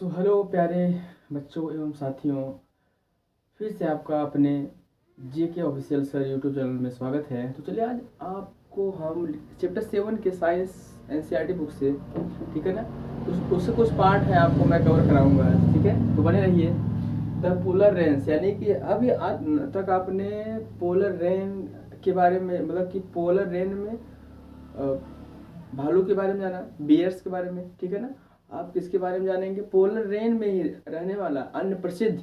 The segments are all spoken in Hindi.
हेलो प्यारे बच्चों एवं साथियों, फिर से आपका अपने JK official sir YouTube channel में स्वागत है। तो चलिए आज आपको हम चैप्टर 7 के साइंस NCERT बुक से, ठीक है ना, उससे कुछ पार्ट है आपको मैं कवर कराऊंगा, ठीक है। तो बने रहिए। द पोलर रेंज, यानी कि अभी आज तक आपने पोलर रेन के बारे में, मतलब कि पोलर रेन में भालू के बारे में जाना, बियर्स के बारे में, ठीक है ना। आप किसके बारे में जानेंगे? पोलर रेन में ही रहने वाला अन्य प्रसिद्ध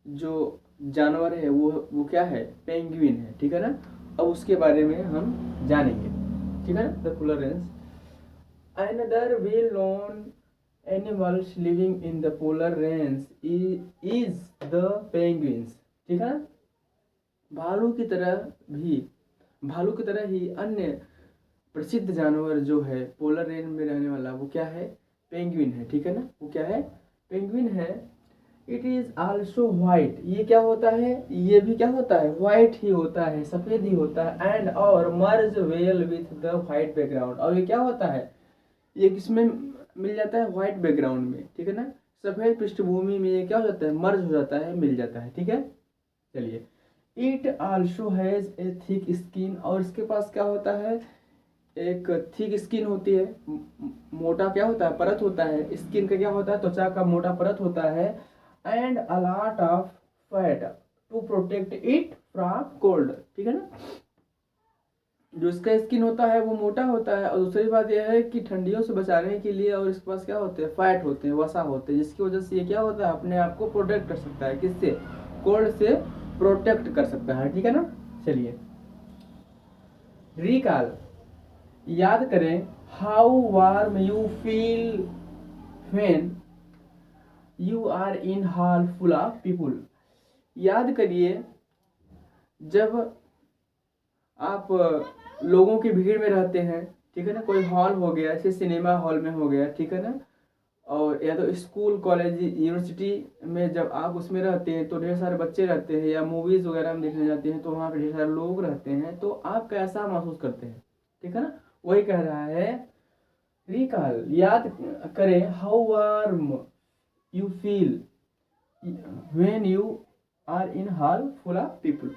जो जानवर है वो क्या है? पेंगुइन है, ठीक है ना। अब उसके बारे में हम जानेंगे, ठीक है ना। The polar range, another well known animals living in the polar range is the penguins, ठीक है ना। भालू की तरह भी, भालू की तरह ही अन्य प्रसिद्ध जानवर जो है पोलर रेंज में रहने वाला, वो क्या है? पेंगुइन है, ठीक है ना। वो क्या है? पेंगुइन है। इट इज आल्सो व्हाइट, ये क्या होता है? ये भी क्या होता है? व्हाइट ही होता है, सफेद ही होता है। एंड और merge well with the white background, और ये क्या होता है? ये किसमें मिल जाता है? व्हाइट बैकग्राउंड में, ठीक है ना। सफेद पृष्ठभूमि में ये क्या हो जाता है? मर्ज हो जाता है, मिल जाता है, ठीक है। चलिए, it also has a thick skin, और इसके पास क्या होता है? एक थिक स्किन होती है, मोटा क्या होता है? परत होता है। स्किन का क्या होता है? त्वचा का मोटा परत होता है। And a lot of fat to protect it from cold, ठीक है ना। जो इसका स्किन होता है वो मोटा होता है, और दूसरी बात यह है कि ठंडियों से बचाने के लिए, और इसके पास क्या होते हैं? फैट होते हैं, वसा होते हैं, जिसकी वजह से ये क्या होता है? अपने आप को प्रोटेक्ट कर सकता है। किससे? कोल्ड से प्रोटेक्ट कर सकता है, ठीक है ना। चलिए, रिकॉल, याद करें। How warm you feel when you are in hall full of people, याद करिए जब आप लोगों की भीड़ में रहते हैं, ठीक है ना। कोई हॉल हो गया, जैसे सिनेमा हॉल में हो गया, ठीक है ना। और या तो स्कूल कॉलेज यूनिवर्सिटी में जब आप उसमें रहते हैं तो ढेर सारे बच्चे रहते हैं, या मूवीज वगैरह में देखने जाते हैं तो वहाँ पे ढेर सारे लोग रहते हैं, तो आप कैसा महसूस करते हैं? ठीक है ना। वही कह रहा है, रिकॉल, याद करें। How warm you feel when you are in hall full of people,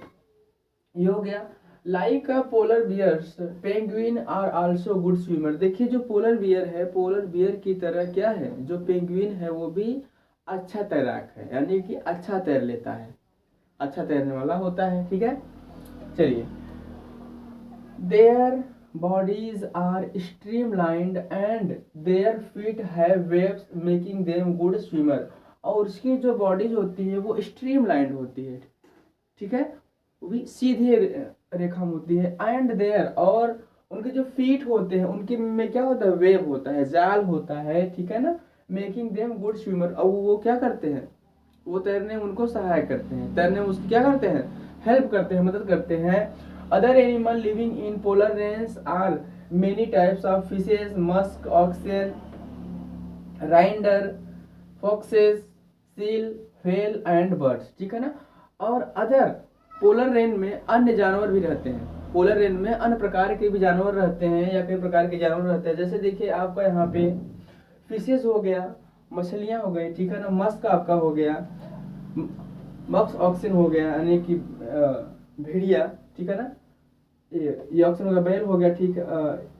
ये हो गया। Like a polar bears penguin are also good swimmer, देखिए जो पोलर बियर है, पोलर बियर की तरह क्या है? जो पेंगुइन है वो भी अच्छा तैराक है, यानी कि अच्छा तैर लेता है, अच्छा तैरने वाला होता है, ठीक है। चलिए, there bodies are streamlined and their feet have waves making them good swimmer, और उसकी जो बॉडीज होती है वो स्ट्रीमलाइंड होती है, ठीक है। वो भी सीधे रेखा में होती है। एंड देयर, और उनके जो फीट होते हैं उनके में क्या होता है? वेव होता है, जाल होता है, ठीक है ना। मेकिंग देम गुड स्विमर, और वो क्या करते हैं? वो तैरने में उनको सहायक करते हैं, तैरने में उसकी क्या करते हैं? हेल्प करते हैं, मदद करते हैं। Other animal living in polar range are many types of fishes, musk oxen, reindeer, foxes, seal, whale and birds, ठीक है ना। और अदर, पोलर रेंज में अन्य जानवर भी रहते हैं। पोलर रेंज में अन्य प्रकार के भी जानवर रहते हैं, या कई प्रकार के जानवर रहते हैं। जैसे देखिए आपका यहाँ पे फिशेज हो गया, मछलियां हो गई, ठीक है ना। मस्क आपका हो गया, मक्स ऑक्सिन हो गया, यानी कि भेड़िया, ठीक है ना। ये ऑक्सिन हो गया, बैल हो गया, ठीक है।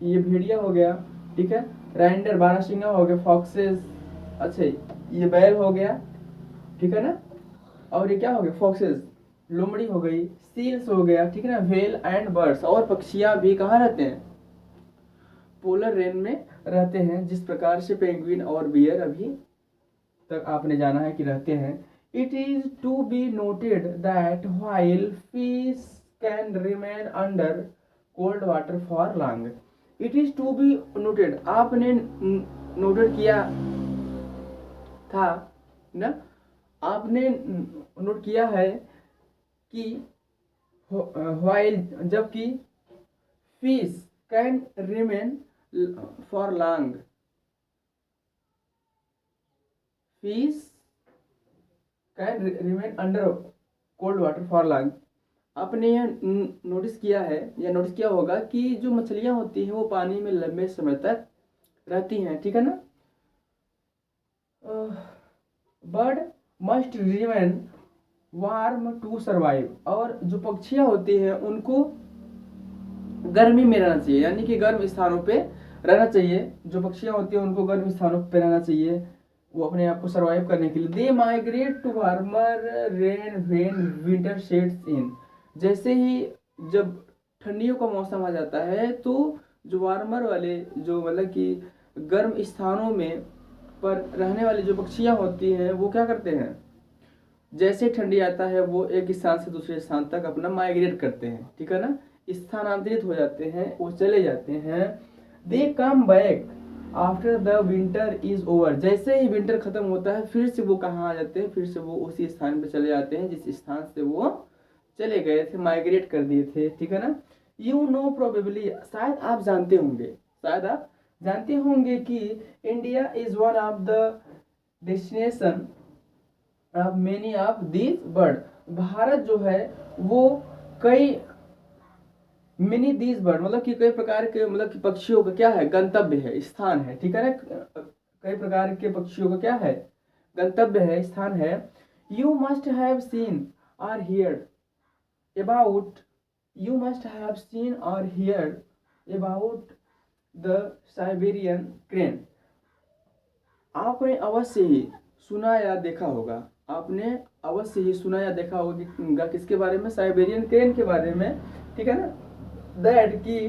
ये भेड़िया हो गया, ठीक है। राइंडर बारहसिंगा हो गया, फॉक्सेस, अच्छा ये बैल हो गया, ठीक है ना। और ये क्या हो गया? फॉक्सेस, लोमड़ी हो गई, सील्स हो गया, ठीक है ना। व्हेल एंड बर्ड्स, और पक्षियां भी कहाँ रहते हैं? पोलर रेंज में रहते हैं, जिस प्रकार से पेंगुइन और बियर अभी तक आपने जाना है कि रहते हैं। It is to be noted that while fish can remain under cold water for long, it is to be noted, आपने नोटेड किया था ना, आपने नोट किया है कि व्हाइल, जबकि fish can remain for long, fish can remain under cold water for long, आपने यह नोटिस किया है या नोटिस किया होगा कि जो मछलियां होती हैं वो पानी में लंबे समय तक रहती हैं, ठीक है ना। Bird must remain warm to survive, और जो पक्षियाँ होती हैं उनको गर्मी में रहना चाहिए, यानी कि गर्म स्थानों पे रहना चाहिए। जो पक्षियाँ होती हैं उनको गर्म स्थानों पे रहना चाहिए, वो अपने आप को सर्वाइव करने के लिए। They migrate to warmer region when winter sets in, जैसे ही जब ठंडियों का मौसम आ जाता है तो जो वार्मर वाले, जो मतलब कि गर्म स्थानों में पर रहने वाली जो पक्षियाँ होती हैं वो क्या करते हैं, जैसे ठंडी आता है वो एक स्थान से दूसरे स्थान तक अपना माइग्रेट करते हैं, ठीक है ना, स्थानांतरित हो जाते हैं, वो चले जाते हैं। They come back after the winter is over, जैसे ही विंटर खत्म होता है फिर से वो कहाँ आ जाते हैं, फिर से वो उसी स्थान पे चले जाते हैं जिस स्थान से वो चले गए थे, माइग्रेट कर दिए थे, ठीक है ना। यू नो प्रोबेबली, शायद आप जानते होंगे, शायद आप जानते होंगे कि India is one of the destination of many of these bird, Bharat जो है वो कई मिनी दीज बर्ड मतलब कि कई प्रकार के मतलब कि पक्षियों का क्या है, गंतव्य है, स्थान है, ठीक है ना। कई प्रकार के पक्षियों का क्या है, गंतव्य है, स्थान है। You must have seen or hear about, you must have seen or hear about the Siberian crane, आपने अवश्य ही सुना या देखा होगा, आपने अवश्य ही सुना या देखा होगा किसके बारे में, साइबेरियन क्रेन के बारे में, ठीक है ना। दैट की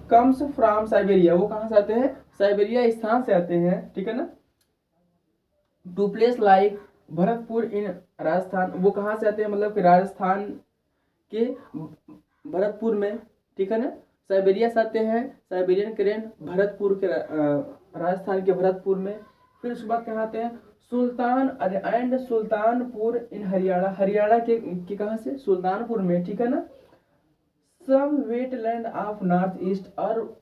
कम्स फ्रॉम साइबेरिया, वो कहाँ से आते हैं, साइबेरिया स्थान से आते हैं, ठीक है ना। टू प्लेस लाइक भरतपुर इन राजस्थान, वो कहाँ से आते हैं, मतलब कि राजस्थान के भरतपुर में, ठीक है ना। साइबेरिया से आते हैं, साइबेरियन क्रेन भरतपुर के राजस्थान के भरतपुर में। फिर उसके बाद कहाँ आते हैं, सुल्तान एंड सुल्तानपुर इन हरियाणा, हरियाणा के कहाँ से, सुल्तानपुर में, ठीक है ना। सम वेटलैंड ऑफ नॉर्थ ईस्ट, और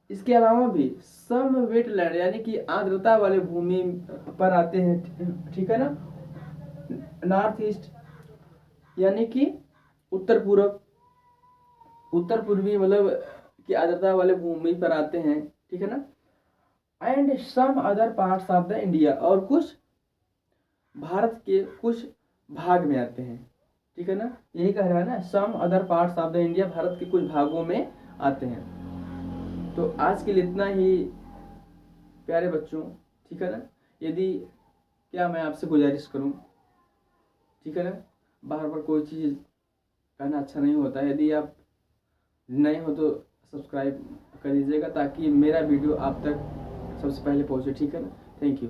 इसके अलावा भी सम वेटलैंड यानी कि आर्द्रता वाले भूमि पर आते हैं, ठीक है ना। नॉर्थ ईस्ट यानी कि उत्तर पूर्व, उत्तर पूर्वी मतलब कि आर्द्रता वाले भूमि पर आते हैं, ठीक है ना। And some other parts of the India, और कुछ भारत के कुछ भाग में आते हैं, ठीक है ना। यही कह रहा है ना, some other parts of the India, भारत के कुछ भागों में आते हैं। तो आज के लिए इतना ही प्यारे बच्चों, ठीक है ना। यदि क्या मैं आपसे गुजारिश करूं, ठीक है ना, बार बार कोई चीज़ कहना अच्छा नहीं होता है, यदि आप नए हो तो सब्सक्राइब कर दीजिएगा ताकि मेरा वीडियो आप तक सबसे पहले पहुंचे, ठीक है ना। Thank you.